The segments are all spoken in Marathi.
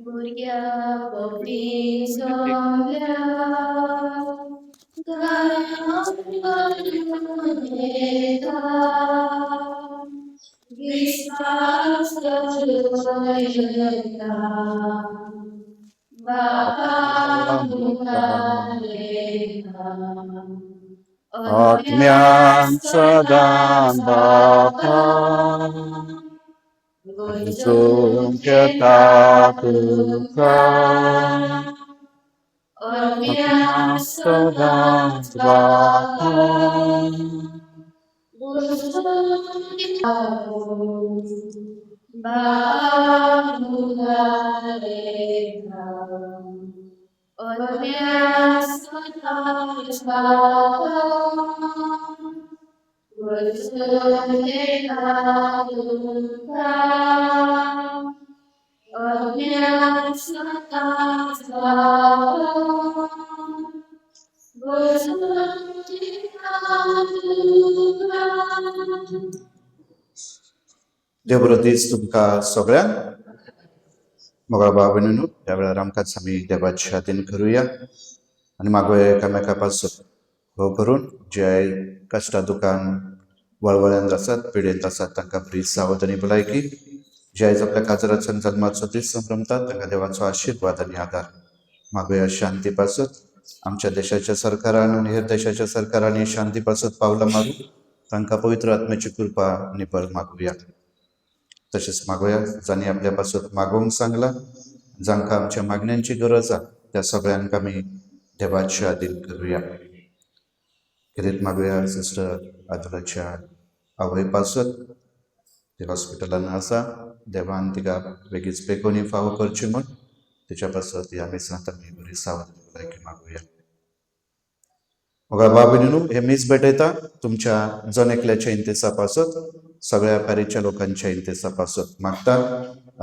भुरग्या पोटी सोमल्या गायता विश्वास ठेवता बापा मुखालेता आत्म्यांचा दान बापा घेता तुका आत्म्यांचा दान बापा देवबरोतीच तुमका सगळ्यांक मोगळा भाव भयणीनो ह्या वेळार आमकांच आमी देवाची आदीन करुया आनी मागोया एकामेका पासून हो करून जे कश्टा दुखान वळवळ्यान आसात पिडेंत आसात तांकां बरी सावधानी भलायकी जे आयज आपल्या काजराच्या जल्माचो दीस संभ्रमतात तांकां देवाचो आशिर्वाद आनी आदार मागोया शांती पासून आमच्या देशाच्या सरकारान आनी हेर देशाच्या सरकारांनी शांती पासून पावलां मारून तांकां पवित्र आत्म्याची कृपा आनी बळ मागुया तशेंच मागोया जांणी आपल्या पासून मागोवंक सांगला जांकां आमच्या मागण्यांची गरज आसा त्या सगळ्यांक आमी देवाच्या आदीन करुया कितें मागोया सिस्टर आदुलाच्या आवय पासून ती हॉस्पिटलान आसा देवान तिका बेगीच बेगोनी फावो करची म्हूण तिच्या पासून ती आमी सांत आमी बरी सावधानी मागुया मोगा बाबिनीनू हे मीस भेटयता तुमच्या जनेकल्याच्या इंतेसा पासून सगळ्या पॅरीच्या लोकांच्या इंतेसा पासून मागता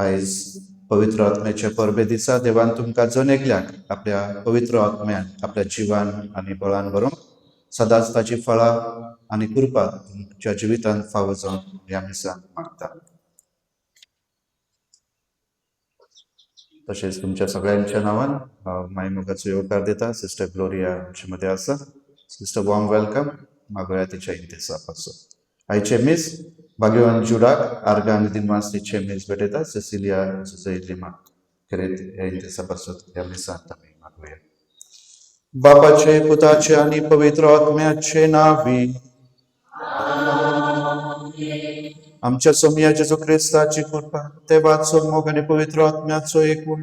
आयज पवित्र आत्म्याच्या परबे दिसा देवान तुमकां जनेकल्याक आपल्या पवित्र आत्म्यान आपल्या जिवान आनी बळान भरूंक सदांच ताची फळां आनी कृपा तुमच्या जिवितांत फावो जावन ह्या मिसाक मागता तशेंच तुमच्या सगळ्यांच्या नांवान हांव मायमोगाचो येवकार दिता सिस्टर ग्लोरिया आमचे मदें आसा सिस्टर वॉर्म वेलकम मागोया तिच्या इंतेसा पासून आयचे मीस भाग्यवान जुडाक आर्गा आनी दिमास तिचे मीस भेटयता सेसिलिया जुजैलिमा खरें ह्या इंतेसा पासून ह्या मिसांत आमी मागोया बापाचे पुताचे आनी पवित्र आत्म्याचे नावी आमच्या सोमिया जेजू क्रिस्ताची कृपा देवाचो मोग आनी पवित्र आत्म्याचो एकूण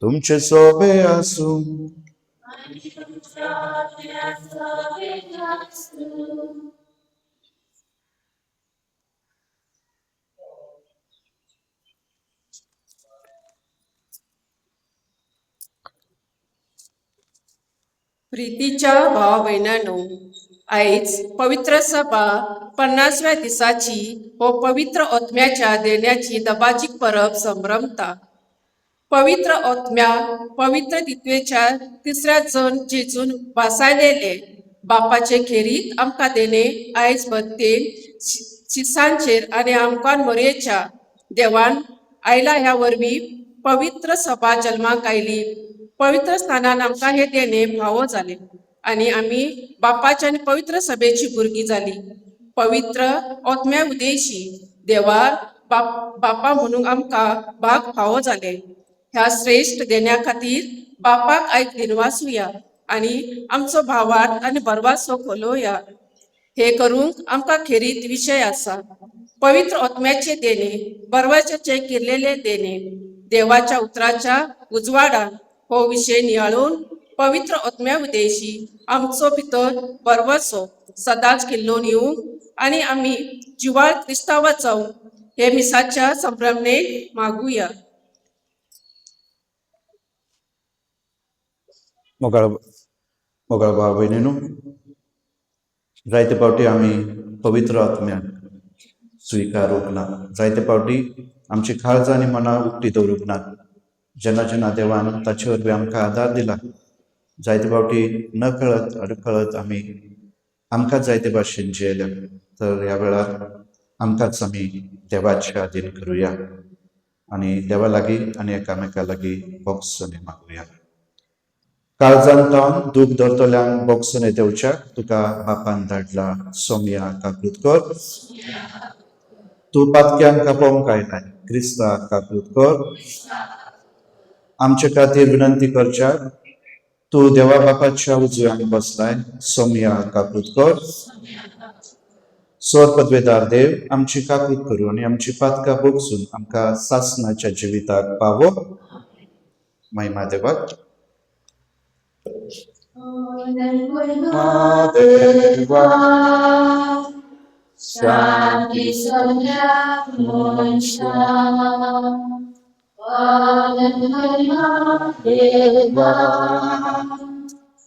तुमचे सोबे आसूं प्रितीच्या भाव भयणांनो आयज पवित्र सभा 50व्या दिसाची हो पवित्र आत्म्याच्या देण्याची दबाजीक परब संभ्रमता पवित्र आत्म्या पवित्र तितवेच्या तिसऱ्या जण जेजून वासायलेले बापाचे खेरीत आमकां देणे आयज बद्देन शिसांचेर आनी आमकां मोरयेच्या देवान आयला ह्या वरवीं पवित्र सभा जल्माक आयली पवित्र स्थानान आमकां हे देणे फावो जाले आनी आमी बापाच्या आनी पवित्र सभेची भुरगीं जाली पवित्र आत्म्या उदेशी देवा बापा म्हणून आमकां भाग फावो जाले ह्या श्रेष्ठ देण्या खातीर बापाक आयज दिनवासुया आनी आमचो भावार्थ आनी बरवासो खोलोवया हे करूंक आमकां खेरीत विशय आसा पवित्र आत्म्याचे देणे बरवासाचे केल्लेले देणे देवाच्या उतराच्या उजवाडान हो विशय नियाळून पवित्र आत्म्या उदेशी आमचो भितर बरवासो सदांच किल्लोन येवंक आनी आमी जिवाळ क्रिस्तांवां जावंक हे मिसाच्या संभ्रमणेक मागुया मोगाळ भाव भयणीनो जायते फावटी आमी पवित्र आत्म्याक स्विकारूंक ना जायते फावटी आमची काळज आनी मनां उक्ती दवरूंक नात जेन्ना जेन्ना देवान ताचे वरवीं आमकां आदार दिला जायते फावटी न कळत अडकळत आमी आमकांच जायते भाशेन जियेल्या तर ह्या वेळार आमकांच आमी देवाचे आदीन करुया आणि देवा लागीं आनी एकामेका लागीं बोगसोनी मागुया. काळजांतावन दूख धरतल्यांक बोगसोनी देवच्याक तुका बापान धाडला सोम्या काकूत कर. तूं पातक्यान कापोवंक आयलाय क्रिस्ताक काकूत कर. आमचे खातीर विनंती करच्याक तूं देवा बापाच्या उजव्यान बसलाय सोम्या काकूत कर. सोर पदवेदार देव आमची काकूत करूं आनी आमची पातकां बोगसून आमकां सासणाच्या जिविताक पावो. महिमा देवाक. शांती सगळ्या मनशांक. देवा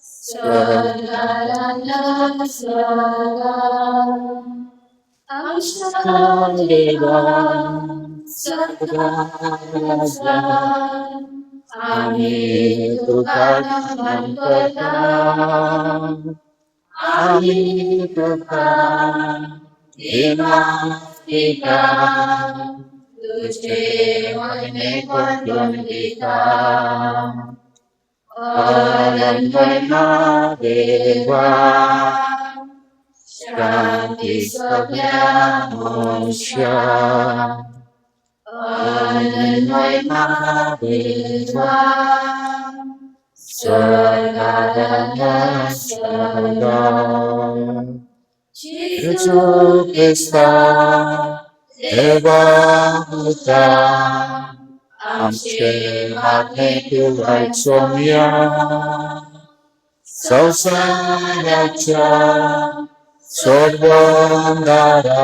स्वर्गाला स्वर्गात आमच्या देवा स्वर्गाला आम्ही तुका नमन करता. आम्ही तुका दिता तुझे महिमे पटून दिता. महिमा देवा शांती सगळ्या मनशांक. महिमा देवा स्वर्गाला स्वर्गात जेजू ख्रिस्ता देवा पुत्रा आमचे मागणे तूं आयचोम्या. संवसाराच्या सोडवणारा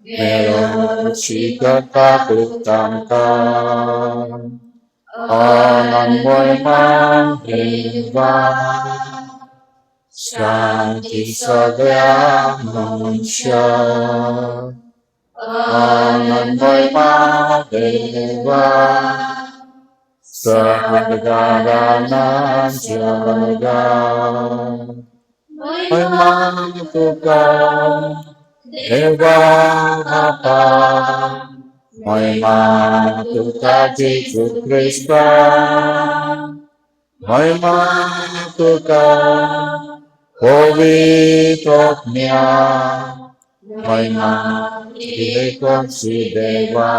मेळोवची करता तांकां. महिमा देवा शांती सगळ्या मनशांक. महिमा देवा स्वर्गाला जगात. महिमा तुका देवा बापा. महिमा तुका जेजू ख्रिस्ता. महिमा तुका पवित्र आत्म्या. महिमा एकची देवा.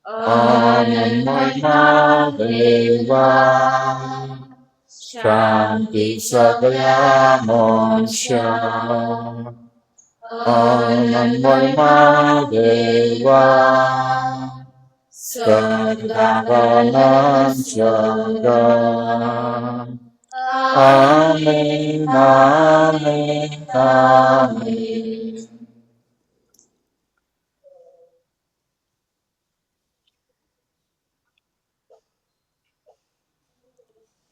महिमा देवा शांती सगळ्या मनशांक. महिमा देवा स्वर्गाला जगात. आमेन आमेन आमेन.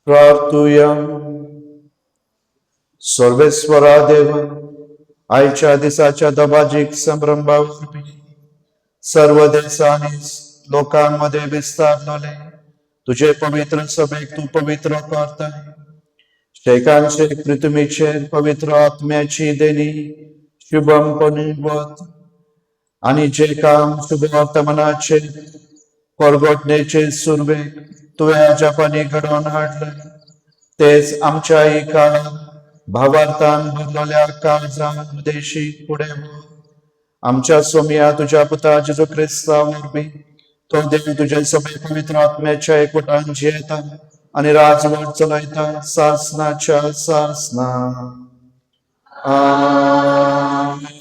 प्रार्थुया. सर्वेश्वरा देवा आयच्या दिसाच्या दबाजीक संभ्रमा वरवीं सर्व देशांनी लोकांमध्ये विस्तारलेले तुझे पवित्र सभेक तू पवित्र करताय. शेकांचे पृथ्वीचे पवित्र आत्म्याची देणी शुभमपणी वत आणि जे काम शुभ वर्तमानाचे परगटणेचे सुरवेक तुवें जपानी घडोवन हाडले तेच आमच्याही काळात भावार्थान भरलेल्या काळजान उदेशी फुडें आमच्या सोम्या तुझ्या पुता जेजू ख्रिस्ता वरवीं तो देव तुझे सभे पवित्र आत्म्याच्या एकवटान जियेता आणि राजवट चलयता सासनाच्या सासना. आमेन.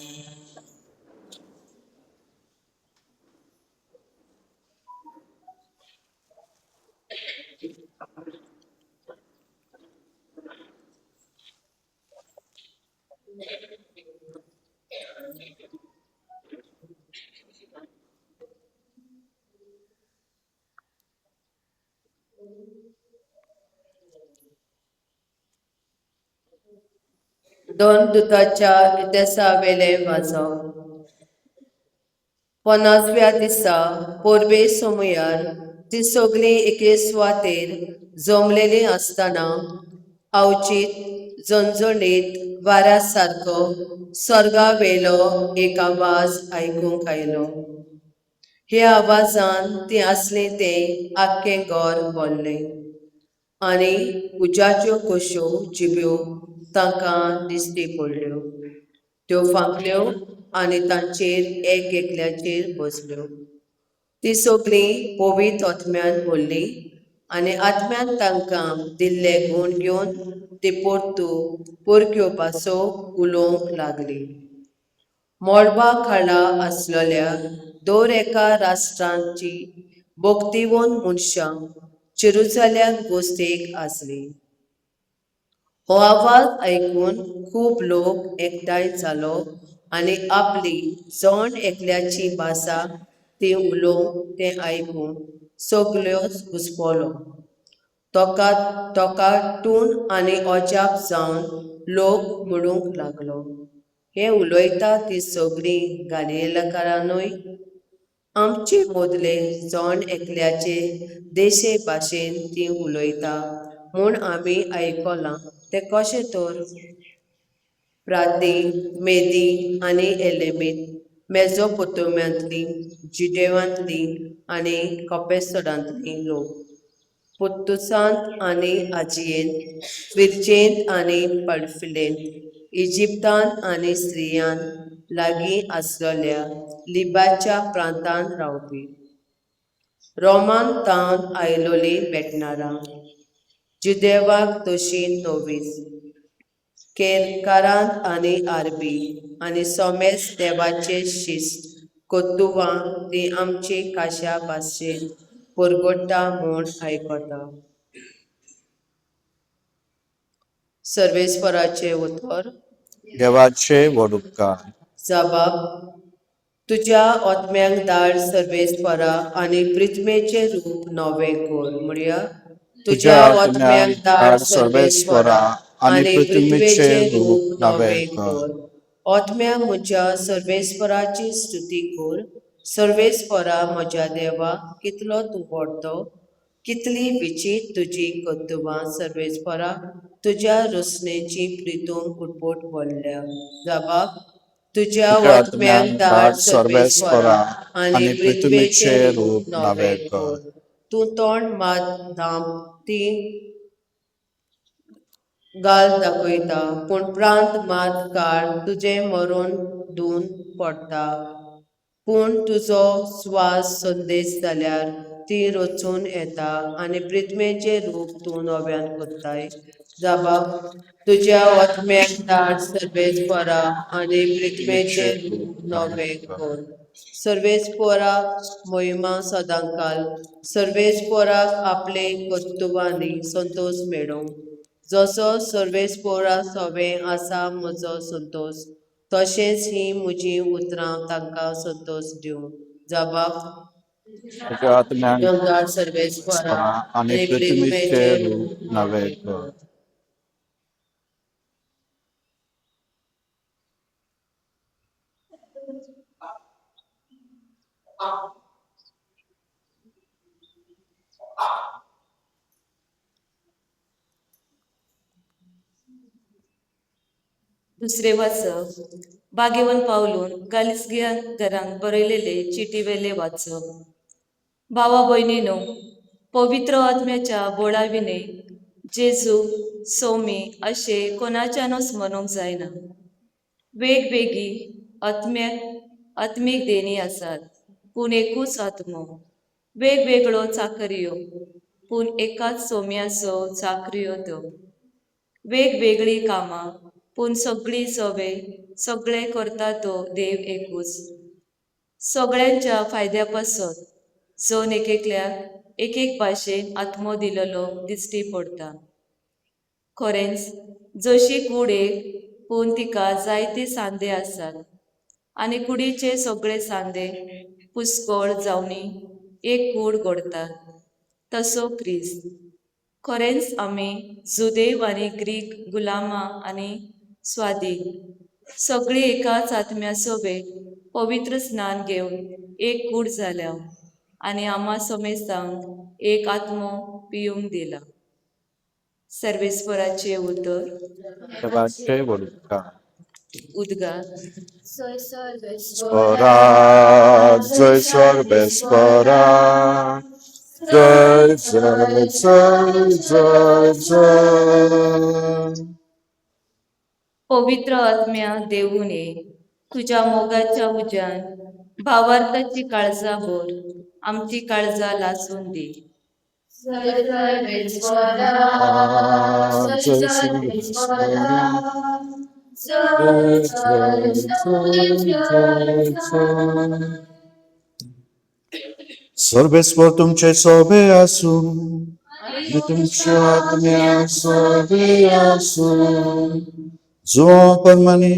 दोन दुताच्या इतिहासावेले वाचो. 50व्या दिसा पोरबे सोमयार ती सगळी एके सुवातेर जमलेली आसतना अवचित झणझणीत वाऱ्या सारको स्वर्गा वेलो एक आवाज आयकूंक आयलो. हे आवाजान ती असली ते आख्खें घर भरलें आनी उज्याच्यो कोश्यो जिब्यो तांकां दिश्टी पडल्यो. त्यो फांकल्यो आनी तांचेर एक एकल्याचेर बसल्यो. ती सगळीं पवित्र आत्म्यान भरली आनी आत्म्यान तांकां दिल्ले गूण घेवन ती परक्यो भासो उलोवंक लागली. मोडबा खाला आसलेल्या दर एका राष्ट्रांची भोगतीवन मनशां जेरुसलेम गोस्तेक आसली. हो आवाज आयकून खूब लोक एकठांय जालो आनी आपली जण एकल्याची भासा ती उलोवंक तें आयकून सगळ्योच घुस्पलो. तोकाटून आनी अजाप जावन लोक म्हणूंक लागलो, हे उलयता ती सगळीं गालियेलकारांनूय? आमचे मदले जण एकल्याचे देशे भाशेन ती उलयता म्हूण आमी आयकलां तें कशें तर? प्राती, मेदी आनी एलेमीत, मेजोपोतेमियांतली, जुडेवांतली आनी कपेसडांतली लोक, पुत्तुसांत आनी आजियेंत, फिरचेंत आनी पडफिलेंत, इजिप्तांत आनी सिरियान लागीं आसलेल्या लिब्याच्या प्रांतांत रावपी, रोमान तावन आयिल्लीं भेटणारां, जुदेवाक तशीं नोवीस, केरकारांत आनी आरबी आनी सोमेस देवाचे शिश्ट कोत्तुवां ती आमची खाशा भाशेन परगट्टा म्हूण आयकता. सर्वेस्पराचे उतर. देवाचे व्हड उपकार. जबाब. तुज्या आत्म्याक धाड सर्वेस्परा आनी प्रिथ्वेचे रूप नवे कर. म्हणया तुज्या आत्म्याक धाड सर्वेस्परा आनी प्रिथ्वेचे रूप नवे कर. आत्म्या म्हज्या सर्वेस्पराची स्तुती कर. सर्वेस्परा म्हज्या देवा, कितलो तूं व्हडलो, कितली विचित्र तुजी कोत्तुवां सर्वेस्परा, तुज्या रोसणेची प्रितूम उटपट व्हडल्या. जबाब. तुज्या आत्म्याक धाड सर्वेस्परा आनी प्रिथ्वेचे रूप नवे कर. तूं तोंड मात धांप ती गाल दाखयता, पूण प्रांत मात काळ तुजें मरण धुवन पडटा. पूण तुजो स्वास संदेश जाल्यार ती रचून येता आनी प्रिथ्वेचें रूप तूं नव्यान करताय. जबाब. तुज्या आत्म्याक धाड सर्वेस्परा आनी प्रिथ्वेचें रूप नवे कर. सर्वेस्परा महिमा सदांकाल. सर्वेस्पराक आपले कोत्तुवांनी संतोष मेळो. जसो सर्वेस्परा सवें आसा म्हजो संतोष, तशेंच ही म्हजी उतरां तांकां संतोष दिवं. जबाब. तुज्या आत्म्याक धाड सर्वेस्परा आनी प्रिथ्वेचे रूप नवे कर. दुसरे वाचप. भाग्यवन पावलून गालिस्गिया घरांक बरयलेले चिटीवेले वाचप. भावा भयणीनो, पवित्र आत्म्याच्या बोळाविने जेजू सौमी अशे कोणाच्यानूच म्हणूंक जायना. वेगवेगळी आत्मीक देणी आसात, पूण एकूच आत्मो. वेगवेगळो चाकऱ्यो, पूण एकाच सौम्याचो चाकऱ्यो तो. वेगवेगळी कामां, पूण सगळी सगळे करता तो देव एकूच. सगळ्यांच्या फायद्या पासत जण एकेकल्याक एक एक भाशेन आत्मो दिलेलो दिश्टी पडटा. खरेंच जशी कूड एक, पूण तिका जायते सांदे आसात, आनी कुडीचे सगळे सांदे पुस्कळ जावनी एक कूड घडतात. तसो क्रिस्त. खरेंच आमी जुदेव आनी ग्रीक, गुलामां आनी स्वाधीन सगळीं एकाच आत्म्या सोबे पवित्र स्नान घेवन एक कूड जाल्या आनी आम्हा समेस्तांक एक आत्मो पिवंक दिला. सर्वेस्पराचे उतर. देवाचे व्हड उपकार. उद्गार. स्वराज जय सर्वेश्वरा जय जय जय जय जय. पवित्र आत्म्या देऊने तुझ्या मोगाच्या उजान भावार्थाची काळजा बोल आमची काळजा लासून दे. जय सर्वेश्वरा जय जय जय जय. सर्वेश्वर तुमचे सोबे असू आणि तुमच्या आत्म्या सोबे असू. जो परमाने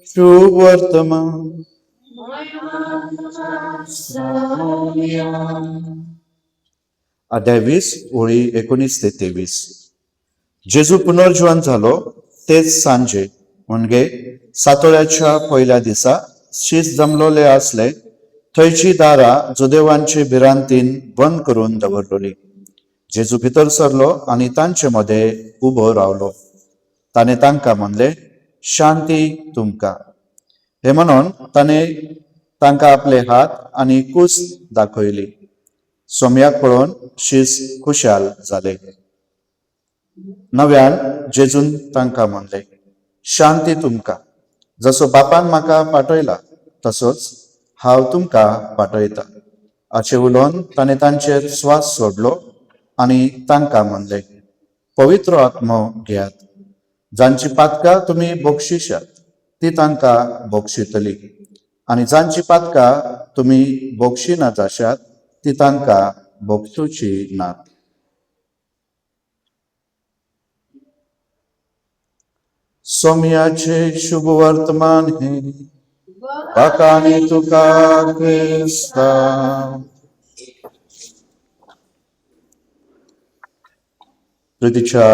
शुभ वर्तमान अध्याय 20 ओळी 19 ते 23. जेजू पुनर्जीवन झालो तेच सांजे म्हणजे सातोळ्याच्या पहिल्या दिसा शीस जमलोले असले थंयची दारां जुदेवांची भिरांतीन बंद करून दवरलोली. जेजू भितर सरलो आणि तांचे मध्ये उबो रावलो. ताणे तांकां म्हणले, शांती तुमकां. हे म्हणून ताणे तांकां आपले हात आणि कूस दाखयली. सोम्याक पळोवन शीस खुशाल जाले. नव्यान जेजून तांकां म्हणले, शांती तुमकां. जसो बापान म्हाका पाठयला तसोच हांव तुमकां पाठयता. अशें उलोवन ताणे तांचेर स्वास सोडलो आणि तांकां म्हणले, पवित्र आत्मो घेयात. जांची पातकां तुमी बक्षिशात ती तांकां बक्षितली आणि जांची पातकां तुमी बक्षिना जाशात ती तांकां बक्षुची नात. सोम्याचे शुभ वर्तमान हे बाकाने तुका क्रिस्ता. प्रितीच्या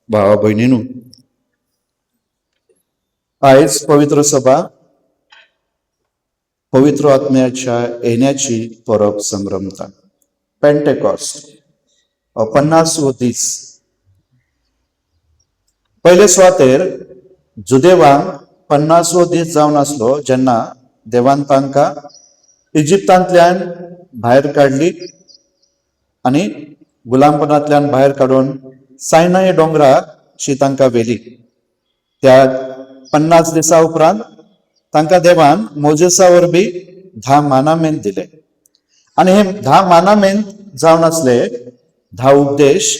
भावा भयणींनो, आयज पवित्र सभा पवित्र आत्म्याच्या येण्याची परब संभ्रमता. पेंटेकॉस्ट 50वो दीस. पहिले सुवातेर जुदेवांक 50वो दीस जावन आसलो जेन्ना देवान तांकां इजिप्तांतल्यान भायर काडली आणि गुलामपणांतल्यान भायर काडून सायनाय डोंगराची तांकां व्हेली. त्या 50 दिसा उपरांत तांकां देवान मोजेसा वरवीं 10 मानामेंत दिले आणि हे 10 मानामेंत जावन आसले 10 उपदेश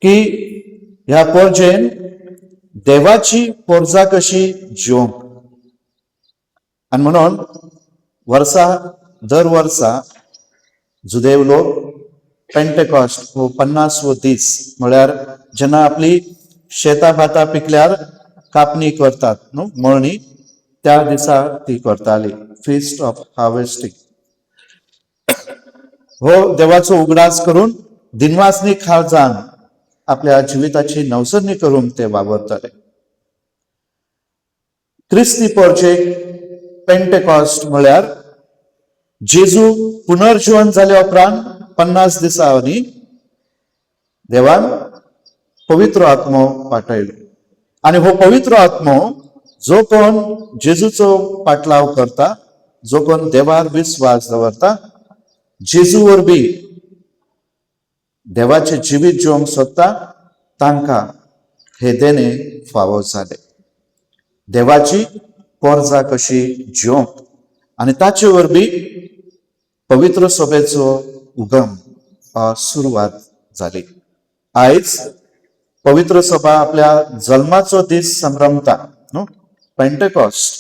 की ह्या पोरजेन देवाची पोरजा कशी जिवंक. आणि म्हणून दर वर्सा जुदेव लोक पेंटेकॉस्ट हो 50वो दीस म्हळ्यार जेन्ना आपली शेतां भातां पिकल्यार कापणी करतात न्हू मळणी, त्या दिसा ती करताली. Feast of harvesting. हो देवाचो उगडास करून दिनवासनी खावजान आपल्या जिविताची नवसरणी करून ते वावरताले. क्रिस्ती पोरजेक पेंटेकॉस्ट म्हळ्यार जेजू पुनर्जीवन जाल्या उपरांत 50 दिसांनी देवान पवित्र आत्मो पाठयलो. आणि हो पवित्र आत्मो जो कोण जेजूचो पाटलाव करता, जो कोण देवार विश्वास दवरता, जेजू वरवीं देवाचे जिवीत जिवंक सोदता तांकां हे देणे फावो जाले. देवाची पोरजा कशी जिवंक आणि ताचे वरवीं पवित्र सभेचो उगम सुरवात जाली. आयज पवित्र सभा आपल्या जल्माचो दीस संभ्रमता न्हू. पेंटेकॉस्ट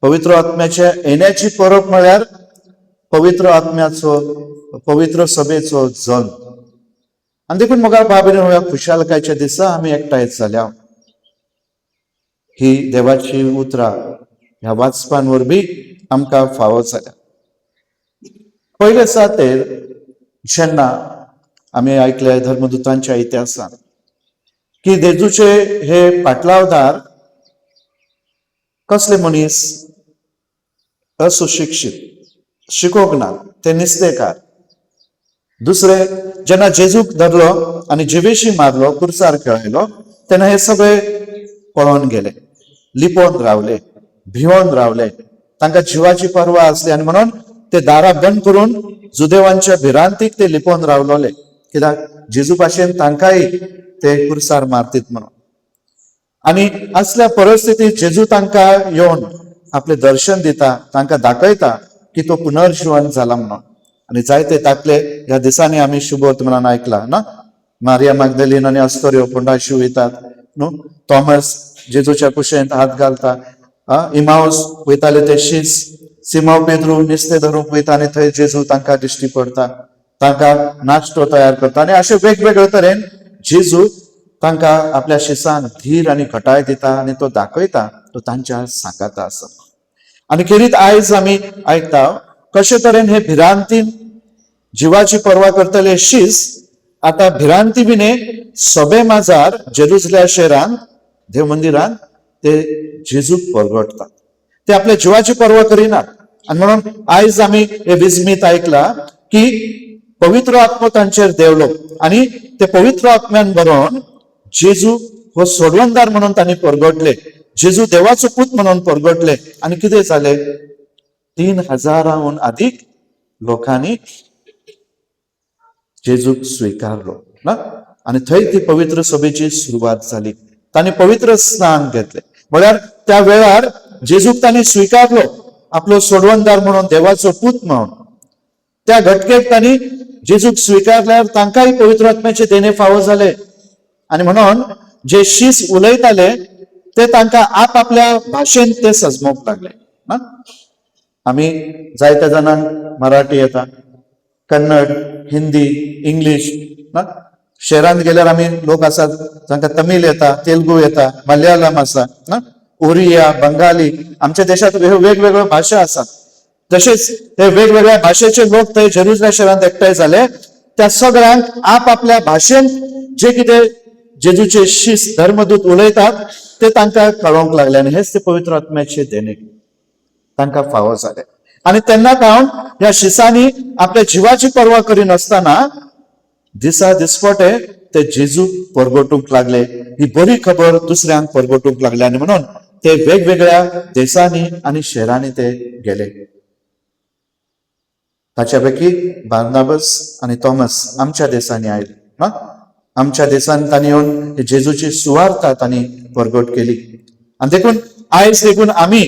पवित्र आत्म्याच्या येण्याची परब म्हळ्यार पवित्र सभेचो जल्म. आणि देखून मोगा बाबीन ह्या खुशालकायच्या दिसा आम्ही एकठांय जाल्या. ही देवाची उतरां ह्या वाचपान वरवीं आमकां फावो जाल्या. पयले सातेर जेन्ना आमी आयकले धर्मदुतांच्या इतिहासान की जेजूचे हे पाटलावदार कसले मनीस असुशिक्षित, शिकोंक ना, ते निस्तेकार. दुसरे जेन्ना जेजूक धरलो आणि जिवेशी मारलो, कुर्सार खेळयलो, तेन्ना हे सगळे पळोवन गेले. लिपोवन रावले, भिवून रावले, तांकां जिवाची पर्वा असली आणि म्हणून ते दारां बंद करून जुदेवांच्या भिरांतीक ते लिपोवन रावलोले, कित्याक जेजू भाशेन तांकांय ते कुर्सार मारतीत म्हणून. आणि असल्या परिस्थितीत जेजू तांकां येवन आपले दर्शन दिता, तांकां दाखयता की तो पुनर्जीवन जाला म्हणून. आणि जायते दाखले ह्या दिसांनी आम्ही शुभवर्तमानान ऐकला ना. मारिया मॅग्दलीन आणि अस्तोऱ्यो पोंडा शिवयतात न्हू, थॉमस जेजूच्या कुशेंत हात घालता, इमाऊस वयताले ते शीस, सिमो पेद्रू निस्ते धरूंक वयता आणि थंय जेजू तांकां दिश्टी पडता, तांकां नाश्तो तयार करता. आणि अशे वेगवेगळे तरेन जेजू तांकां आपल्या शिसांक धीर आणि घटाय दिता आणि तो दाखयता तो तांच्या सांगाता आसा. आणि खेरीत आयज आमी आयकता कशे तरेन हे भिरांतीन जिवाची पर्वा करतले शीस आता भिरांती बिने सोबे माजार जेरुसलेम शहरांत देव मंदिरांत ते जेजूक परगटतात. ते आपल्या जिवाची पर्वा करिनात. आणि म्हणून आयज आमी हे विजमीत ऐकला की पवित्र आत्मो तांचेर देवलो आणि ते पवित्र आत्म्यान बरोवन जेजू हो सोडवणदार म्हणून तांणी परगटले, जेजू देवाचो पूत म्हणून परगटले. आणि कितें जाले, 3000 अधिक लोकांनी जेजूक स्वीकारलो ना. आणि थंय ती पवित्र सभेची सुरवात झाली. तांणी पवित्र स्नान घेतले, म्हळ्यार त्या वेळार जेजूक तांणी स्वीकारलो आपलो सोडवणदार म्हणून, देवाचो पूत म्हणून. त्या घटकेक तांणी जेजूक स्वीकारल्यार तांकांय पवित्र आत्म्याचे देणे फावो जाले. आणि म्हणून जे शीस उलयताले ते तांकां आपल्या भाशेन ते सजमोवंक लागले ना. आमी जायत्या जाणांक मराठी येता, कन्नड, हिंदी, इंग्लिश ना. शहरांत गेल्यार आमी लोक आसात जांकां तमीळ येता, तेलुगू येता, मल्याळम आसा ना, ओरिया, बंगाली. आमच्या देशात वेगवेगळ्यो भाशा आसात. तशेंच ते वेगवेगळ्या भाशेचे लोक थंय जेरुसलेम शहरांत एकठांय जाले. त्या सगळ्यांक आपल्या भाशेन जे कितें जेजूचे शीस धर्मदूत उलयतात ते तांकां कळोवंक लागले. आणि हेच ते पवित्र आत्म्याचे देणे तांकां फावो जाले. आणि तेन्ना जावन ह्या शिसांनी आपल्या जिवाची पर्वा करिनासतना दिसा दिसपटे ते जेजूक परगटूंक लागले. ही बरी खबर दुसऱ्यांक परगटूंक लागले. आणि म्हणून ते वेगवेगळ्या देशांनी आणि शहरांनी ते गेले. ताच्यापैकी बार्नाबास आणि थॉमस आमच्या देशांनी आयले ना. आमच्या देशांत तांणी येवन जेजूची सुवार्ता तांणी परगट केली. आणि देखून आयज देखून आमी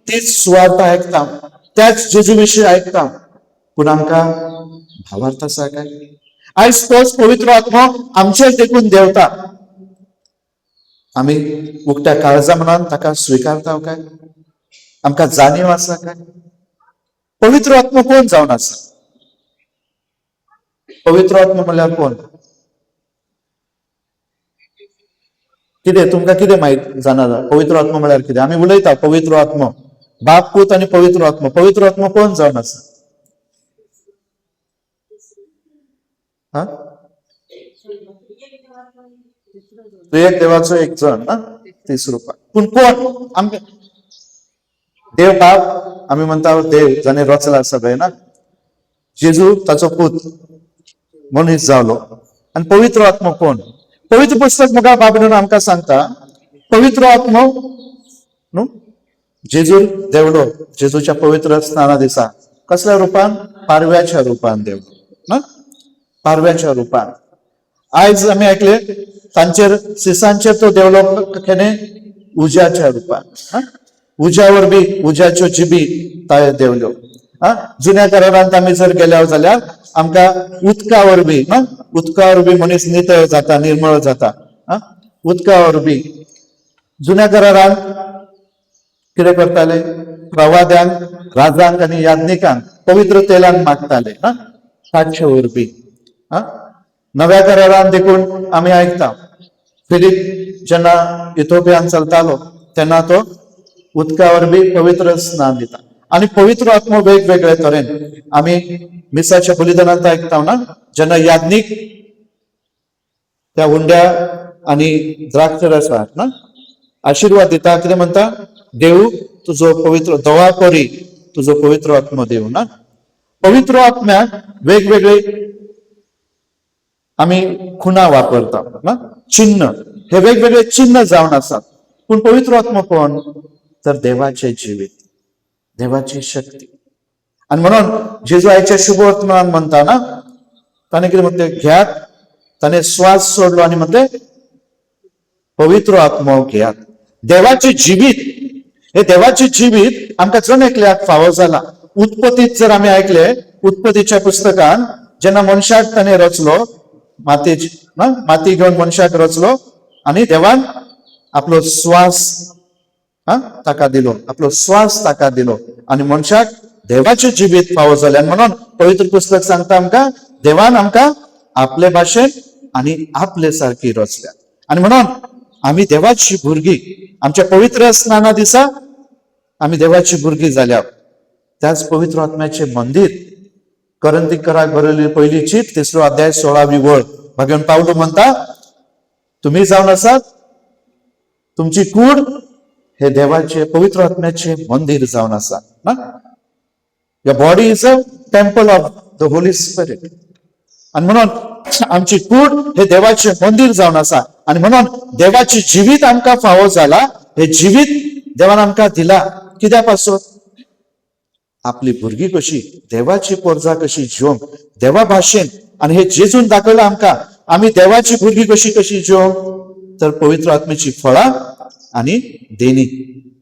तीच सुवार्ता आयकता, त्याच जेजू विशीं आयकता. पूण आमकां भावार्थ आसा काय? आयज तोच पवित्र आत्मो आमचेर देखून देंवता. आमी उक्त्या काळजा मनान ताका स्विकारता काय? आमकां जाणीव आसा काय? पवित्र आत्मो कोण जावन आसा? पवित्र आत्मो म्हणल्यार कोण? कितें तुमकां कितें माहीत जाणा? पवित्र आत्मो म्हळ्यार कितें? आमी उलयता पवित्र आत्मो, बाप, पूत आणि पवित्र आत्मो. पवित्र आत्मो कोण जावन आसा? एक देवाचो एक जण ना, तीस रूपाय. पूण कोण? आमकां देव बाप आमी म्हणटा, देव जाणे रचला सगळे ना. जेजू ताचो पूत मनीस जावलो. आणि पवित्र आत्मो कोण? पवित्र पुस्तक मुखार बाबडून आमकां सांगता पवित्र आत्मो न्हू जेजूर देवलो. जेजूच्या पवित्र स्नाना दिसा कसल्या रुपान? पारव्याच्या रुपान देवलो ना, पारव्याच्या रुपान. आयज आमी ऐकले तांचेर शिसांचेर तो देवलो केने उज्याच्या रुपान. उज्या वरवी उज्याच्यो जिबी ताय देवल्यो. जुन्या करारांत आमी जर गेल्या जाल्यार आमकां उदका वरवी ना, उदका वरवी मनीस नितळ जाता, निर्मळ जाता. उदका वरवी जुन्या करारांत कितें करताले? प्रवाद्यांक, राजांक आणि याज्ञिकांक पवित्र तेलान मागताले ना, ताचे वरवी. नव्या करारांत देखून आमी आयकता फिलीप जेन्ना इथोपियान चलतालो तेन्ना तो उदका वरवी पवित्र स्नान दिता. आणि पवित्र आत्मो वेगवेगळे तरेन आमी मिसाच्या बलिदानांत आयकता ना, जेन्ना याज्ञीक त्या हुंड्या आणि द्राक्ष रसाक ना आशीर्वाद दिता, कितें म्हणटा? देव तुजो पवित्र दोवा करी तुजो पवित्र आत्मो देव ना. पवित्र आत्म्याक वेगवेगळे आमी खुणा वापरता ना, चिन्ह. हे वेगवेगळे चिन्ह जावन आसात. पूण पवित्र आत्मा कोण? तर देवाचे जिवीत, देवाची शक्ती. आणि म्हणून जेजू आयच्या शुभ वर्तमान म्हणता ना, ताणे कितें म्हणते, घ्यात, ताणे श्वास सोडलो आणि म्हणते पवित्र आत्मा घेयात. देवाचे जिवीत, हे देवाचे जिवीत आमकां जण एकल्याक फावो जाला. उत्पत्तीत जर आमी ऐकले, उत्पत्तीच्या पुस्तकान जेन्ना मनशाक ताणे रचलो, माती घेवन मनशाक रचलो आणि देवान आपलो श्वास ताका दिलो, आपलो श्वास ताका दिलो आणि मनशाक देवाचे जिवीत फावो जाले. आणि म्हणून पवित्र पुस्तक सांगता आमकां देवान आमकां आपले भाशेन आणि आपले सारखी रचल्या. आणि म्हणून आमी देवाची भुरगीं, आमच्या पवित्र स्नाना दिसा आमी देवाची भुरगीं जाल्या. त्याच पवित्र आत्म्याचे मंदिर. करंथीकराक बरयल्ली पहिली चीट 3 अध्याय 16वी वळ भगवान पावलो म्हणता, तुम्ही जावन आसात, तुमची कूड हे देवाचे पवित्र आत्म्याचे मंदिर जावन आसा ना. Your body is a temple of the Holy Spirit. आणि म्हणून आमची कूड हे देवाचे मंदिर जावन आसा. आणि म्हणून देवाची जिवीत आमकां फावो जाला. हे जिवीत देवान आमकां दिला. कित्या पासून? आपली भुरगीं कशी, देवाची पोरजां कशी जिवंक, देवा भाशेन. आणि हे जेजून दाखयला आमकां आमी देवाची भुरगीं कशी कशी जिवंक, तर पवित्र आत्म्याची फळां आणि देणी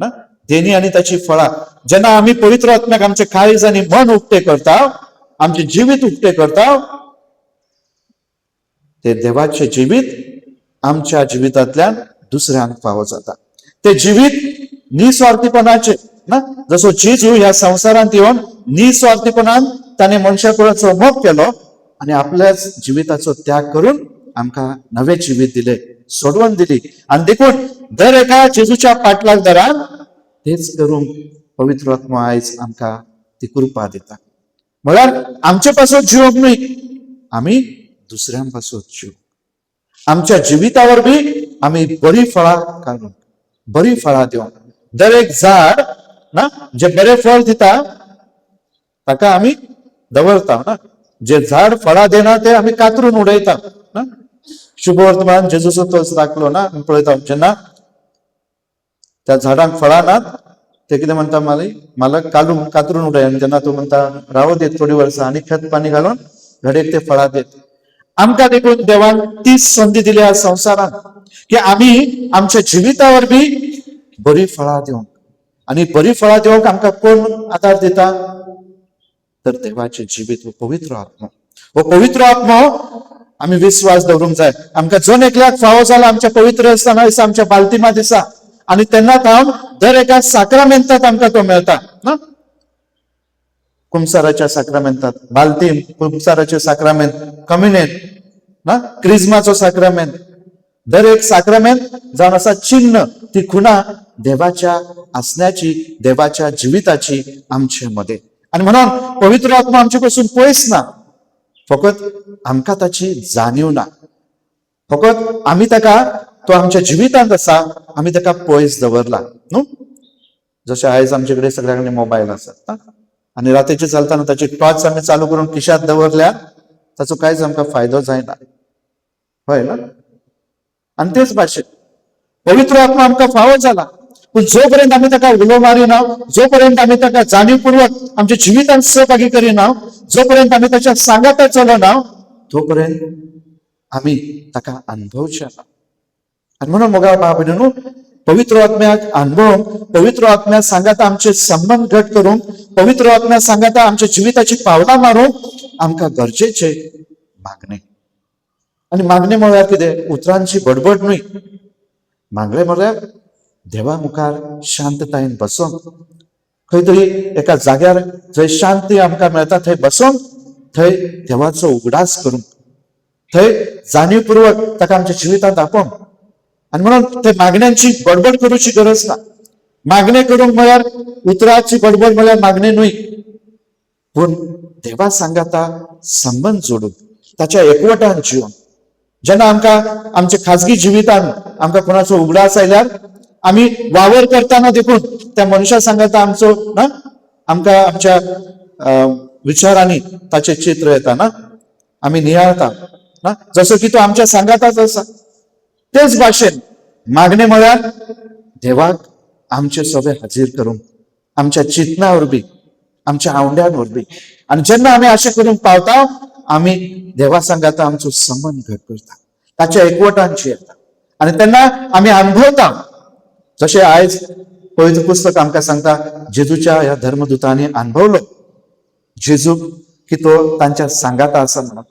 ना, देणी आणि ताची फळां. जेन्ना आमी पवित्र आत्म्याक आमचे काळीज आनी मन उक्ते करता, आमचे जिवीत उक्ते करता, ते देवाचे जिवीत आमच्या जिवितांतल्यान दुसऱ्यांक फावो जाता. ते जिवीत निस्वार्थीपणाचे ना, जसो जेजू ह्या संवसारांत येवन निस्वार्थीपणान ताणे मनशाकुळाचो मोग केलो आणि आपल्याच जिविताचो त्याग करून आमकां नवे जिवीत दिले, सोडवण दिली. आणि देखून दर एका जेजूच्या पाटलाक दरान तेच करूंक पवित्र आत्मा आयज आमकां ती कृपा दिता. म्हळ्यार आमचे पासून जिवंक न्हय, आमी दुसऱ्यां पासून जिवंक. आमच्या जिवितावर बी आमी बरी फळां काडूंक, बरी फळां दिवंक. दर एक झाड ना जे बरे फळ दिता ताका आमी दवरता ना. जे झाड फळां देना ते आमी कातरून उडयता ना. शुभ वर्तमान जेजूचो तोच दाखलो ना. आमी पळयता जेन्ना त्या झाडांक फळां नात, ते कितें म्हणता मालक कातरून उडय. आनी तेन्ना तूं म्हणता रावो देत थोडी वर्सां आनी खत पाणी घालून घडयेक ते फळां देत. आमकां देखून देवान तीच संधी दिली ह्या संवसारांत की आमी आमच्या जिवितावर बी बरी फळां दिवंक. आणि बरी फळां दिवंक आमकां कोण आदार दिता? तर देवाचे जिवीत, हो पवित्र आत्मा. हो पवित्र आत्मा आमी विश्वास दवरूंक जाय. आमकां जण एकल्याक फावो जाला आमच्या पवित्र स्थाना दिसा, आमच्या बाल्तिमा दिसा. आणि तेन्ना थांब दर एका साक्रामेंतांत आमकां तो मेळटा ना. कुमसाराच्या साक्रामेंतांत बाल्तीम, कुमसाराचे साक्रामेंत, कम्युनियन ना, क्रिस्माचो साक्रामेंत. दर एक साक्रामेंत जावन आसा चिन्ह, ती खुणा देवाच्या आसण्याची, देवाच्या जिविताची आमचे मध्ये. आणि म्हणून पवित्र आत्मा आमचे पासून पयस ना, फकत आमकां ताची जाणीव ना. फकत आमी ताका, तो आमच्या जिवितांत आसा, आमी ताका पयस दवरला न्हू. जशें आयज आमचे कडेन सगळ्या कडेन मोबायल आसात आणि रातीचे चलताना ताची टॉर्च आमी चालू करून खिशात दवरल्या, ताचो कांयच आमकां फायदो जायना, हय ना. आणि तेच भाशेन पवित्र आत्मा आमकां फावो जाला, पूण जो पर्यंत आमी ताका उलो मारिना, जो पर्यंत आमी ताका जाणीवपूर्वक आमच्या जिवितांत सहभागी करिना, जो पर्यंत आमी ताच्या सांगाता चलना, तो पर्यंत आमी ताका अनुभवचे ना. आणि म्हणून मोगा भाव भयणीनो, पवित्र आत्म्याक अनुभव, पवित्र आत्म्या सांगाता आमचे संबंध घट करूंक, पवित्र आत्म्या सांगाता आमच्या जिविताची पावलां मारूंक आमकां गरजेचे मागणे. आणि मागणे म्हळ्यार कितें? उतरांची बडबड न्हय. मागणे म्हळ्यार देवा मुखार शांततायेन बसोंक, खंय तरी एका जाग्यार जंय शांती आमकां मेळटा थंय बसोंक, थंय देवाचो उगडास करूंक, थंय जाणीवपूर्वक ताका आमच्या जिवितांत आपोवंक. आणि म्हणून ते मागण्यांची बडबड करूची गरज ना. मागणे करूंक म्हळ्यार उतराची बडबड म्हळ्यार मागणे न्हय, पूण देवा सांगाता संबंध जोडून ताच्या एकवटान जिवंक. जेन्ना आमकां आमच्या खाजगी जिवितांत आमकां कोणाचो उगडास आयल्यार आमी वावर करतना देखून त्या मनशा सांगाता आमचो ना, आमकां आमच्या विचारांनी ताचे चित्र येता ना, आमी नियाळता ना, जसो की तो आमच्या सांगाताच आसा. तेच भाशेन मागणे म्हळ्यार देवाक आमचे सगळे हाजीर करून आमच्या चिंतनावर बी आमच्या आवंड्यांवर बी आणि जेन्ना आम्ही अशें करून पावता आम्ही देवा सांगाता आमचो संबंध घट करता ताच्या एकवटांची येता आणि तेन्ना आम्ही अनुभवता जशें आयज पवित्र पुस्तक आमकां सांगता जेजूच्या ह्या धर्मदुतांनी अनुभवलो जेजू की तो तांच्या सांगाता आसा म्हणून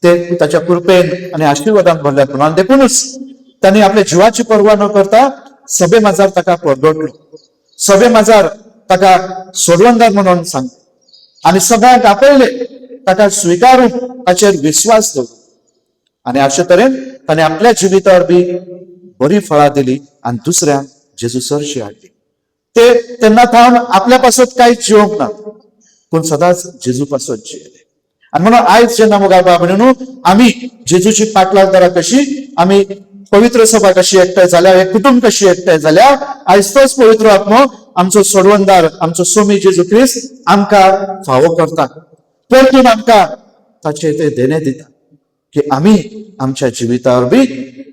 ते ताच्या कृपेन आणि आशिर्वादान भरल्यात म्हणून आणि देखूनच त्यांनी आपल्या जीवाची पर्वा न करता सभे माजार ताका परगटलो सभे माजार ताका सोडवंदार म्हणून सांगता आणि सगळ्यांक आपयले ताका स्विकारून ताचेर विश्वास दवरलो आणि अशे तरेन ताणें आपल्या जिवितावर बी बरी फळां दिली आणि दुसऱ्यांक जेजू सरशी हाडली ते तेन्ना थावन आपल्या पासत कांयच जिवंक ना पूण सदांच जेजू पासत जियेले आणि म्हणून आयज जेन्ना मुगार बाबणीनो आम्ही जेजूची पाटलागदारां कशी आम्ही पवित्र सभा कशी एकठांय जाल्या हे कुटुंब कशी एकठांय जाल्या आयज तोच पवित्र आत्मो आमचो सोडवंदार आमचो सोमी जेजू क्रिस्त आमकां फावो करता परतून आमकां ताचे ते देणे दिता की आम्ही आमच्या जिवितावर बी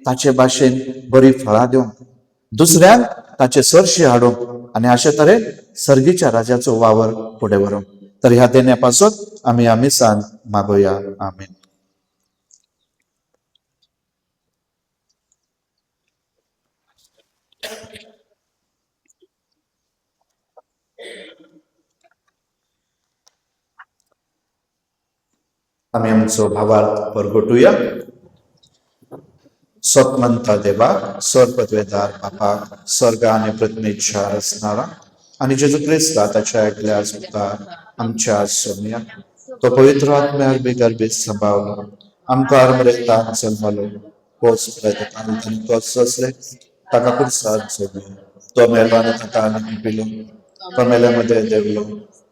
ताचे भाशेन बरी फळां दिवंक दुसऱ्यांक ताचे सरशी हाडूंक आणि अशे तरेन सर्गीच्या राजाचो वावर फुडें व्हरूंक तर ह्या देण्यापासून आम्ही आमिसान मागोया आमीन. आम्ही आमचो भावार्थ परगटुया. स्वतमंता देवा सर्वपदवेदार बापा स्वर्ग आणि पृथ्वीच्या रचणारा आणि जेजू ख्रिस्ता ताच्या एकल्या सुद्धा आमच्या सोम्या तो पवित्र आत्म्यावर बी गर्भीत सांभाळलो आमकां अमृतान जल्मलो पोच प्रयत्न तोच असले ताका पुरसाद सोडलो तो मेलो आनी ताका आनी पिलो तो मेल्यामध्ये देवलो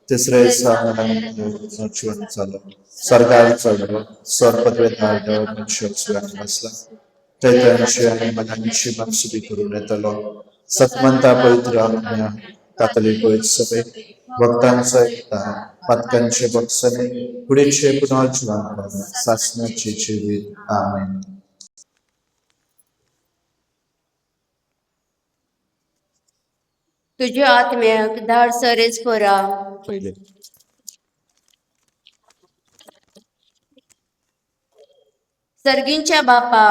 तिसरे जीवन जालो स्वर्गार चढलो सर्वपदवेदार देव मनुष्य बसला चैतन्याची आणि मनांची मनसुबी करून येतलो सतमंता पवित्र आत्म्या कातोलिक सभे भक्तांचा एकता पातकांचे बक्षणे पुढीचे पुनर्जीवन सासण्याचे जीवित आमेन. तुझ्या आत्म्याक धाड सरेच परा पहिले सर्गींच्या बापा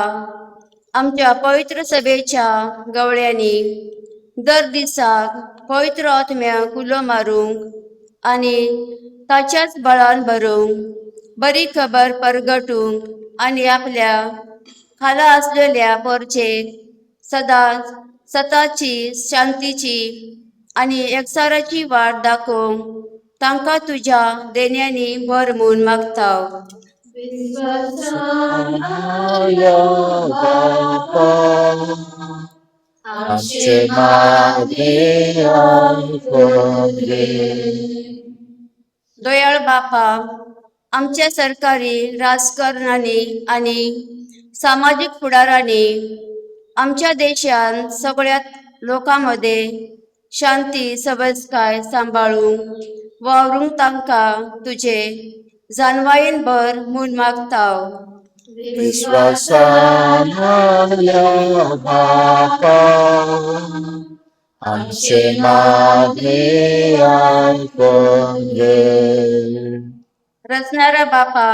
आमच्या पवित्र सभेच्या गवळ्यांनी दर दिसाक पवित्र आत्म्याक उलो मारूंक आणि ताच्याच बळान भरूंक बरी खबर परगटूंक आणि आपल्या खाला असलेल्या पोरचेक सदांच सताची शांतीची आणि एकसाराची वाट दाखोवंक तांकां तुझ्या देण्यांनी भरमून मागताव. आमचे मागे दयाळ बापा आमच्या सरकारी राजकारणांनी आणि सामाजिक फुडारांनी आमच्या देशान सगळ्यात लोकांमध्ये शांती सबजकाय सांभाळूंक वावरूंक तांकां तुझे जानवायेन भर म्हूण मागताव. विश्वासान बापा आमचे मागे आयकून घे. रचणारा बापा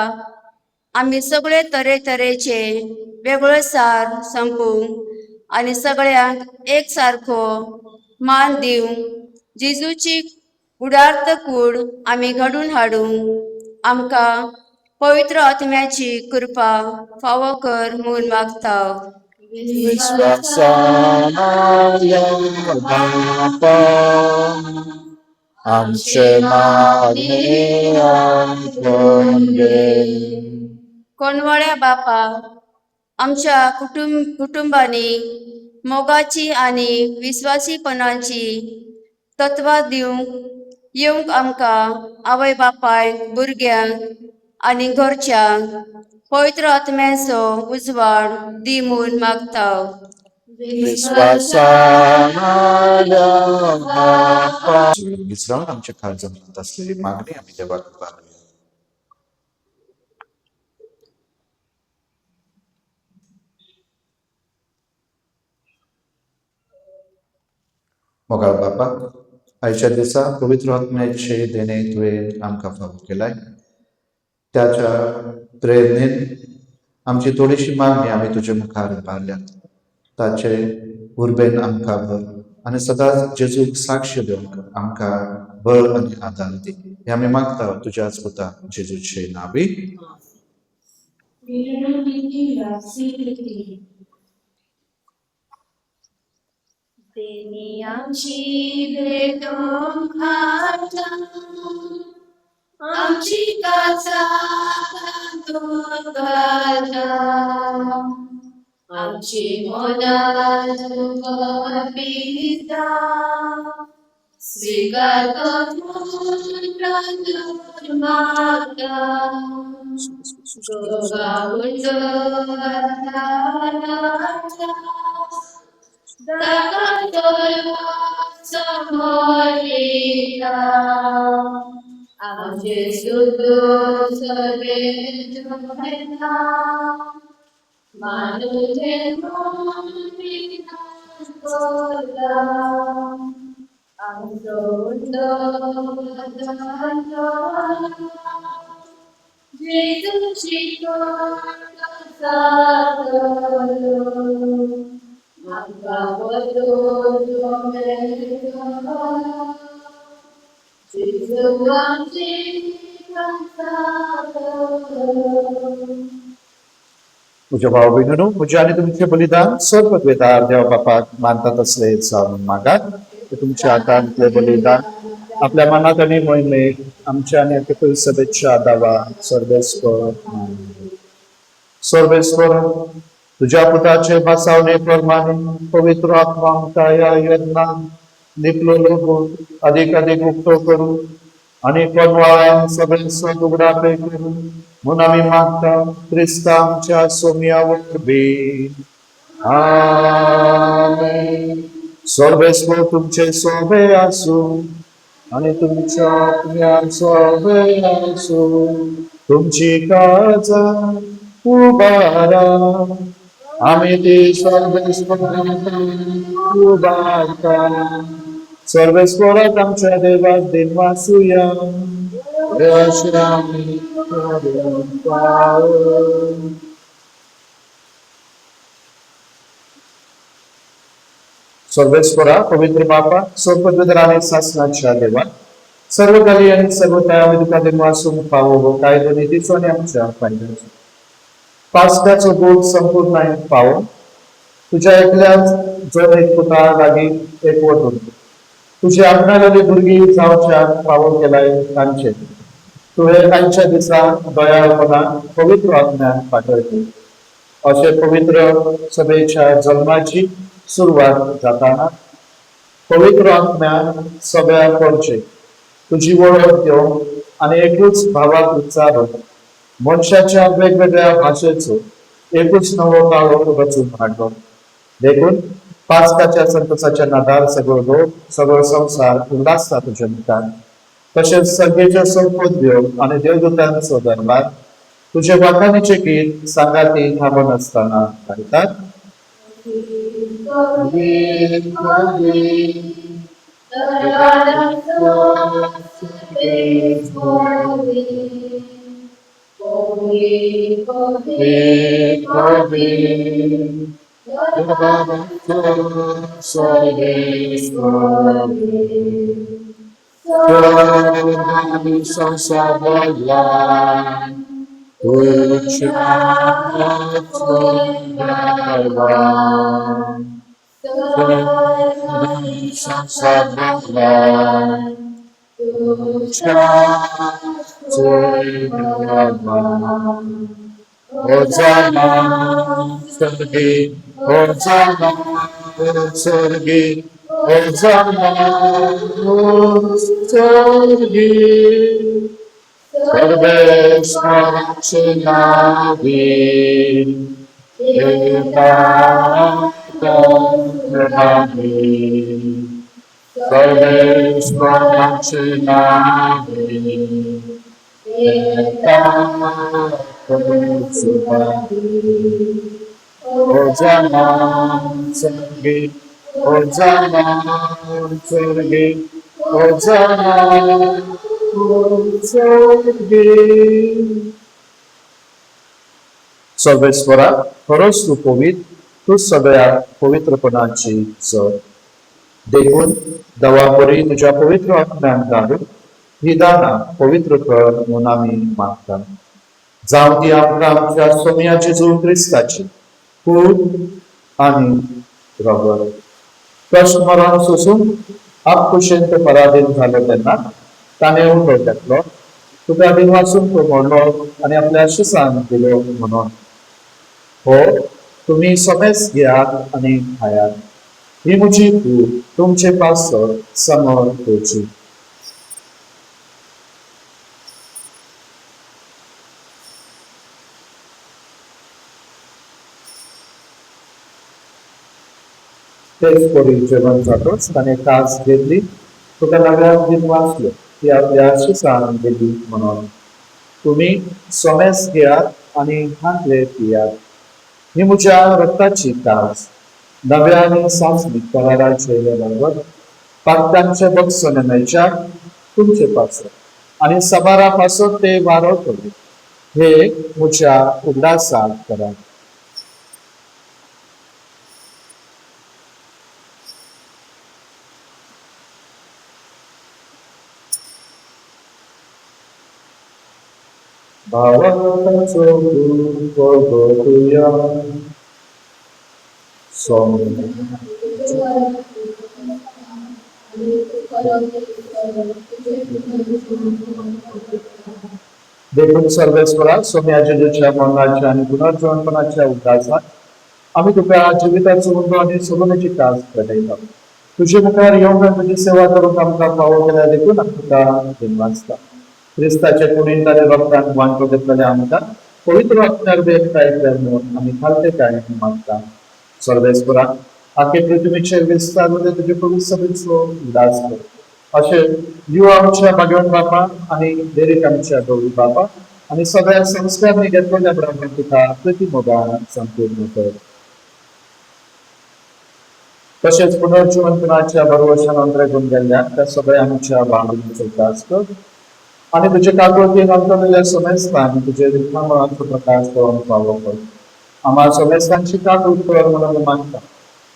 आम्ही सगळे तरेतरेचे वेगळो सार संपूंक आणि सगळ्यांक एक सारखो मान दिवंक जेजूची उदार्थ कूड आम्ही घडून हाडूंक आमकां पवित्र आत्म्याची कृपा फावो कर म्हूण मागताव. विश्वासान बापा आमचे मागे आयकून घे. कोणवळ्या बापा आमच्या कुटुंबांनी मोगाची आणि विश्वासीपणाची तत्वां दिवंक येवंक आमकां आवय बापाय भुरग्यांक आणि घरच्यांक पवित्र आत्म्याचो उजवाड दी म्हूण मागताव. विश्वासान बापा विसरावन आमच्या खाल जमत असलेली मागणी आम्ही देवाक मागूया. मोगाळ बापा, आयच्या दिसा पवित्र आत्म्याचे देणे तुवें आमकां फावो केलाय. त्याच्या प्रेरणेन आमची थोडीशी मागणी आमी तुजे मुखार बारल्यात. ताचे उर्बेन आमकां भर आनी सदांच जेजूक साक्ष दिवंक आमकां बळ आनी आदार दी. हे आमी मागता तुज्याच पुता जेजूचे नांवी. देणी आमची भेटून खाता, आमची काचा तांदूळ घालता, आमची मोलाद पिता स्वीकार करून तांदूळ मागता. आमचे सुदो सर्वे तुझ्या भाऊ बहिणीनो, तुझे आणि तुमचे बलिदान सर्वपदवेदार देवा बापाक मानतात असले जाऊन मागात. ते तुमच्या हातांतले बलिदान आपल्या मनात आणि मोहिमेत आमच्या आणि एकूण सभेच्या दावा सर्वेस्वर सर्वेस्वर तुझ्या पुताचे बसावणे प्रमाणे पवित्र आत्मा आमकां ह्या यज्ञान निपलो लोगून अधिक अधिक उक्तो करू आणि कोणवाळ्यान सगळे सण उगडापे करू म्हणून आम्ही मागता ख्रिस्ता आमच्या सोम्यावर बी. आमेन. सर्वेस्वर तुमचे सोबे असू आणि तुमच्या आत्म्यात सोबे असू. तुमची काळजा उबारा आम्ही ती सर्वेस्वर उबारता. सर्वेस्वरात आमच्या देवात दिन वासूया. अशी आम्ही करून पाहू. सर्वेस्वरा पवित्र बापा सर्वपदवीधर आणि शासनाच्या देवा सर्वकाली आणि सर्व काळामध्ये तुका दिन वासून पावो हो काय निधीचो आणि आमच्या फायद्याचो पास्काचो बोध संपूर्ण पावो. तुझ्या एकल्याच जण एक पुता लागी एकवट होतो. तुझी आपणाली भुरगी जावच्या पावो केलाय तांचे तुवें तांच्या दिसा दयाळपणा पवित्र आत्म्यान पाठयली. अशे पवित्र सभेच्या जन्माची सुरवात जाताना पवित्र आत्म्यान सगळ्या करचे तुझी वळख घेवन आणि एकूच भावात उत्साह मनशाच्या वेगवेगळ्या भाषेचो एकूच नवो काळो रचून हाडलो. देखून पास्काच्या संतोषाच्या नादार सगळो लोक सगळो संसार उल्हासता तुझ्या मुखार. तसेच सगळेच्या संपदव्यो आणि देवदूतांचो दरबार तुझे वाखाणीचे गीत सांगाती थांबून असताना गायतात. Hosanna, Sorge, Hosanna, Sorge. सर्वेश्वरा, खरोच तू पवित्र, तू सगळ्या पवित्रपणाची जर. देखून दवाबरी तुझ्या पवित्र आत्म्यान घालून ही दाना पवित्र कर म्हणून आम्ही मागता. जावं ती आमकां आमच्या सोम्या जेजू क्रिस्ताची खूप आणि रगत कष्ट मरण सोसून आपकुशेंत पराधीन झालो तेन्ना ताणें उठो घेतलो. तुका बीन वाचून तो मोडलो आणि आपल्या शिसान दिलो म्हणून. हो, तुम्ही समेस घेयात आणि खायात. ही म्हजी कूड तुमचे पासर समोर ठेवची. तेच पोरी जेवण जातोच ताणें कास घेतली. तुका नव्यान दिन वाचलो ती आपल्या शिसान दिली म्हणून. तुम्ही सोमेस घेयात आणि हातले पियात. ही म्हज्या रक्ताची कास नव्या आणि सांस्कृतिक कराराचे बरोबर पात्रांचे बक्षण मेळच्या तुमचे पासर आणि सबारा पासत ते वारवतले. हे म्हज्या उल्हासाक करात. भावाचो दूत वगळुया. सोम देखून सर्वेश्वरा सोम्या जेजूच्या मरणाच्या आणि पुनर्जीवनपणाच्या उद्दासात आम्ही तुका जिविताचो उंडो आणि सगुणाची कास घडयता. तुझे मुखार येऊन तुझी सेवा करूंक आमकां फावो केल्या देखून आमी तुका दिनवासता. क्रिस्ताचे पुणीत आनी रक्तान वांटो घेतलेले आमकां पवित्र आत्म्यार एकठांय कर म्हणून आमी खालते काय मागता. सर्वेश्वरा आखे पृथ्वीचे विस्तार तुझे पवित्र सभेचो उल्हास कर. अशें जीव आमच्या भाग्यवान बापा आणि देरीक आमच्या गौरी बापा आणि सगळ्या संस्कारनी घेतलेल्या प्रमाणे तुका प्रतिमोगान संपूर्ण कर. तसेच पुनर्जीवनपणाच्या भरवशान अंतरेगून गेल्ल्या त्या सगळ्या आमच्या बांधणीचो उल्हास कर. आणि तुझे काकवतीन अंतरलेल्या समेस्तान तुझे रिकामाचो प्रकाश करून फावो कर. आम्हा समेस्तांची काकूट कर म्हणून मागता.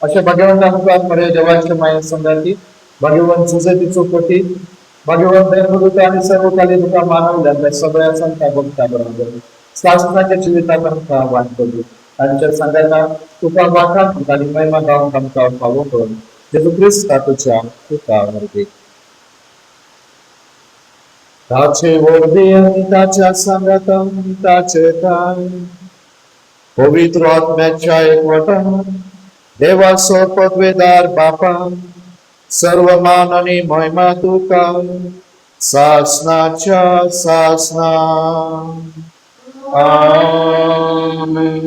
अशे भाग्यवंत आमकां खरे देवाचे माये संगाती भाग्यवंत सुजेतीचो कोटी भाग्यवंत देवदूत आणि सर्वकाली तुका मानवल्या सगळ्या संख्या भक्ता बरोबर शासनाच्या जिवितांत आमकां वांटो दी. तांच्या संगाता तुका वाखाण आणि महिमा गावंक आमकां फावो कर. जेजू क्रिस्त तुझ्या तुका वरदी. ताचे वरदी आणि ताच्या संगातान ताचे काय पवित्र आत्म्याच्या एकवटान देवाचो पदवेदार बापा सर्व मान आणि महिमा तुका सासनाच्या सासना. आमेन.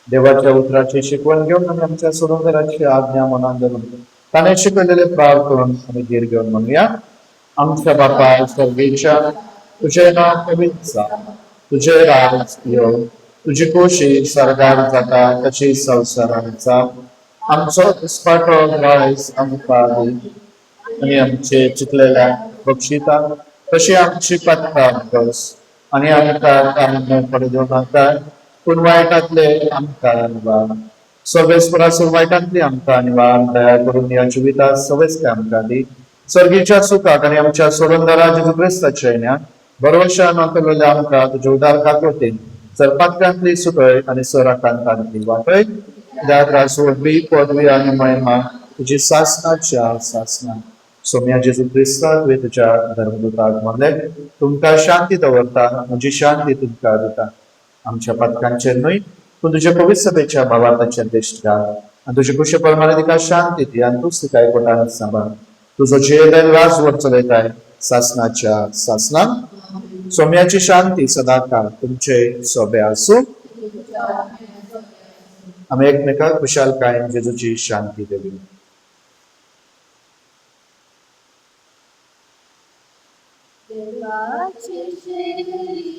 देवाच्या उतराची शिकवण घेऊन आणि आमच्या सुरंदराची आज्ञा मनात धरून ताने शिकवलेले प्रार्थना आणि धीर घेऊन म्हणूया. आमच्या बापा स्वर्गीच्या तुझे नाव पवित्र जा. तुझे राज येव. तुझी कोशी सरदार जाता तशी संवसारात जा. आमचो दिसपाटो रायस आमकां दी आणि आमचे चितलेल्या बक्षिता तशी आमची पत्ता बस आणि आमकां पडूं नाका पूण वायटांतले आमकां निवार. सर्वेस्परासून वायटांतली आमकां निवार. दया करून या जिवितात सवेस्ते आमकां दी. सर्गीच्या सुखाक आणि आमच्या सोडंदरा जेजू क्रिस्ताच्या येण्यात भरवशान अंतरलेल्या आमकां तुज्या उदार काकवतीन सरपात्यांतली सुटय आणि सराकांतांतली वाटय दासोडबी पदवी आणि महिमा तुझी सासनाच्या सासना. सोम्या जेजू क्रिस्ता तुवें तुझ्या धर्मदूताक म्हणले तुमकां शांती दवरता म्हजी शांती तुमकां दिता. आमच्या पथकांचेर न्हय पूण तुझ्या पवित्र सभेच्या भावार्थाचेर दिश्ट घाल आनी तुजे कुशे प्रमाणे तिका शांती दी आनी तूंच तिका एकवटान सांबाळ. तुजो जेल राजवट चलयताय सासनाच्या सासनान. सोम्याची शांती सदाकाळ तुमचे सोबे आसूं. आमी एकमेकाक खुशालकायेन जेजूची शांती देवी. देवाचे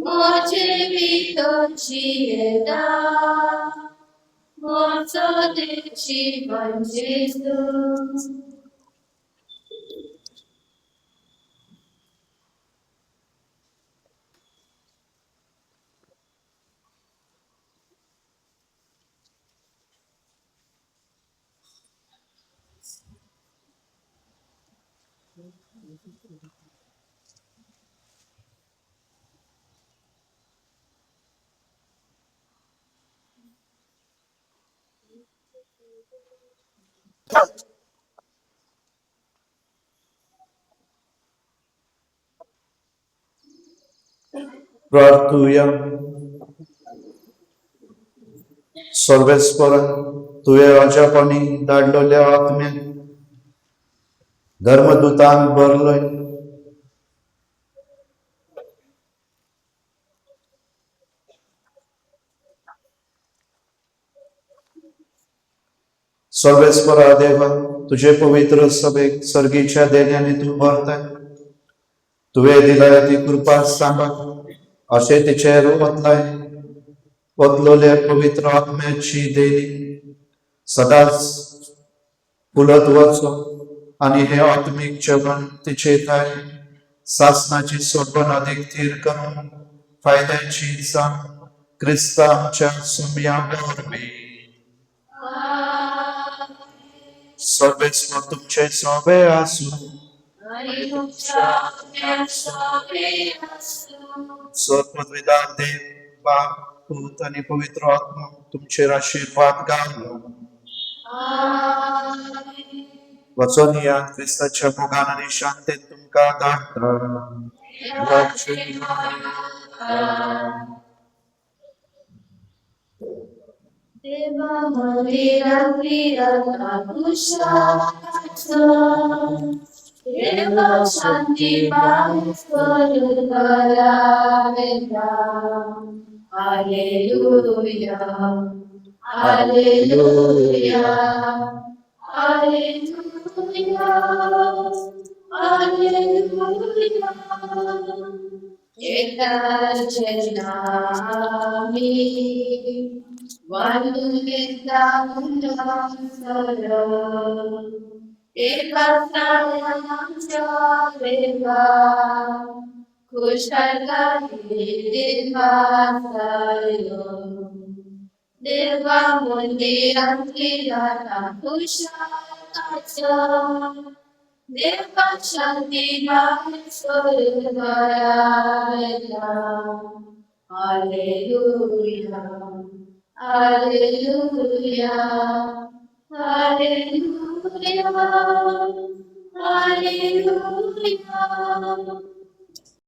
Moje vitoci da, moco deci Pan Jezus. प्रार्थूया. सर्वेस्पर तुवे राजापणी धाडलेल्या आत्म्याक धर्मदूतांक बरलय. सर्वेस्परा देवा, तुझे पवित्र सभेक सर्गीच्या देण्याने तू भरताय. तुवे दिलाय ती कृपा सांगा असे तिचेर वतलोले पवित्र आत्म्याची देणी सदाच फुलत वचो आणि हे आत्मिक जेवण तिचे काय सासनाची सोडवण अधिक थीर करून फायद्याची जाण ख्रिस्ता आमच्या सोम्यावर सर्वेस्वर तुमचे सोबे असू. आणि तुमच्या आत्म्यासोबे असो. सर्वपदवीदार देव बाप पूत आणि पवित्र आत्मा तुमचे आशीर्वाद घालो. आमेन. वचन या ख्रिस्ताच्या भोगान आणि शांतीत तुमका धाडता. देवाचे देवा मंदिरांतली रत्ना कुशाचं. देवा शांती बाहेर करून करावेला. Hallelujah, hallelujah, hallelujah, hallelujah. एकाचे नामी वालुलेता मुंडसर. एका प्राण्याच्या वेगा खुशाला देवा देवा मंदिरांतली राता खुशालाचं. देवा शांती बाहेर करून करावेला. Hallelujah, hallelujah, hallelujah, hallelujah.